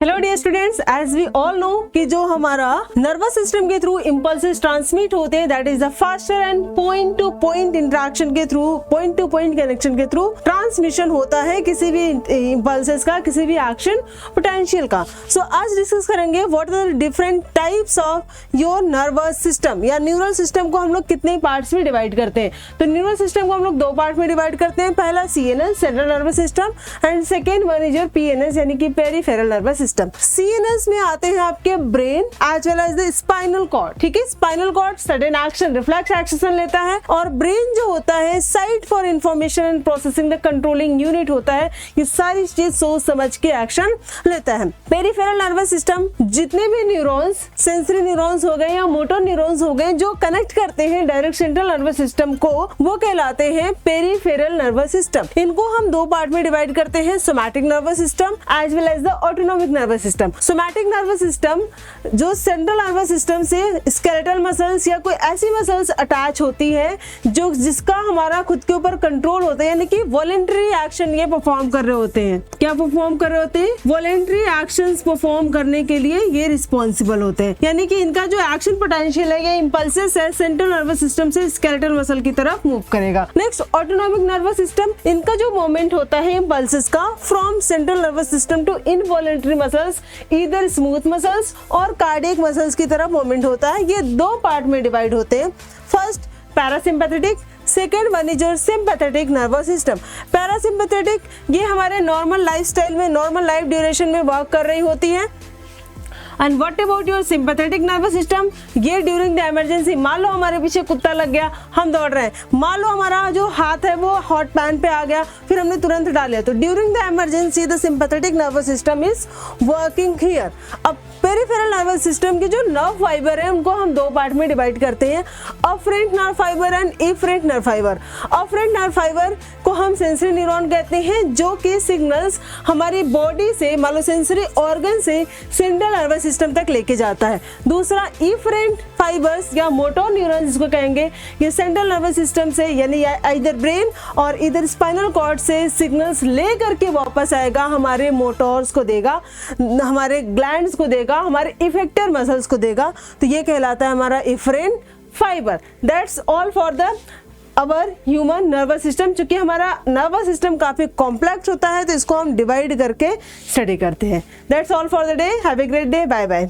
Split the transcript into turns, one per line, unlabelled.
Hello dear students, as we all know कि जो हमारा नर्वस सिस्टम के थ्रू इम्पल्सेस ट्रांसमिट होते हैं, that is the faster and point to point interaction के through, point to point connection के through transmission होता है किसी भी इम्पल्सेस का, किसी भी एक्शन पोटेंशियल का। सो आज डिस्कस करेंगे what are the different types of your nervous system, या न्यूरल सिस्टम को हम लोग कितने पार्ट्स में डिवाइड करते हैं। तो न्यूरल सिस्टम को हम लोग दो पार्ट में डिवाइड करते हैं, पहला CNS central nervous system and second one is your PNS यानी कि पेरिफेरल नर्वस सिस्टम। CNS में आते हैं आपके brain as well as the spinal cord. ठीक है, spinal cord sudden action reflex action लेता है, और ब्रेन जो होता है site for information and processing the controlling unit होता है। ये सारी चीज सोच समझ के एक्शन लेता है। पेरिफेरल नर्वस सिस्टम जितने भी न्यूरॉन्स, सेंसरी न्यूरॉन्स हो गए या मोटर न्यूरॉन्स हो गए जो कनेक्ट करते हैं डायरेक्ट सेंट्रल नर्वस सिस्टम को, वो कहलाते हैं पेरिफेरल नर्वस सिस्टम। इनको हम दो पार्ट में डिवाइड करते हैं, somatic nervous system as well as the autonomic nervous system. Somatic nervous system जो सेंट्रल नर्वस सिस्टम से स्केलेटल मसल्स या कोई ऐसी मसल्स अटैच होती है जो जिसका हमारा खुद के ऊपर कंट्रोल होता है, यानी कि वॉलेंटरी एक्शन ये परफॉर्म कर रहे होते हैं। क्या परफॉर्म कर रहे होते हैं? वॉलेंटरी एक्शंस परफॉर्म करने के लिए ये रिस्पॉन्सिबल होते हैं, यानी कि इनका जो एक्शन पोटेंशियल है, ये इंपल्सेस है सेंट्रल नर्वस सिस्टम से स्केलेटल मसल की तरफ मूव करेगा। नेक्स्ट ऑटोनॉमिक नर्वस सिस्टम, इनका जो मूवमेंट होता है इंपल्सेस का from central nervous system to involuntary muscles, either smooth muscles और कार्डियक मसल्स की तरफ मूवमेंट होता है। ये दो पार्ट में डिवाइड होते हैं, first parasympathetic, second one is your sympathetic nervous system. Parasympathetic ये हमारे नॉर्मल लाइफस्टाइल में, नॉर्मल लाइफ ड्यूरेशन में वर्क कर रही होती है। And what about your sympathetic nervous system, ये ड्यूरिंग द इमरजेंसी, मान लो हमारे पीछे कुत्ता लग गया, हम दौड़ रहे हैं, मान लो हमारा जो हाथ है वो हॉट पैन पे आ गया, फिर हमने तुरंत हटा लिया, तो during the emergency the sympathetic nervous system is working here. अब पेरिफेरल नर्वस सिस्टम के जो नर्व फाइबर है उनको हम दो पार्ट में डिवाइड करते हैं, afferent nerve fibre and efferent nerve fibre. Afferent nerve fibre को हम सेंसरी न्यूरॉन कहते हैं, जो कि सिग्नल्स हमारी बॉडी से, मान लो सेंसरी ऑर्गन से सेंट्रल नर्वस सिस्टम तक लेके जाता है। दूसरा इफरेंट फाइबर्स या मोटर न्यूरॉन जिसको कहेंगे, ये सेंट्रल नर्वस सिस्टम से यानी इधर ब्रेन और इधर स्पाइनल कॉर्ड से सिग्नल्स ले करके वापस आएगा, हमारे मोटर्स को देगा, हमारे ग्लैंड्स को देगा, हमारे इफेक्टर मसल्स को देगा। तो ये कहलाता है हमारा efferent fibre. That's all for the our human nervous system. चूंकि हमारा नर्वस सिस्टम काफी कॉम्प्लेक्स होता है तो इसको हम डिवाइड करके स्टडी करते हैं। That's all for the day. Have a great day. Bye bye.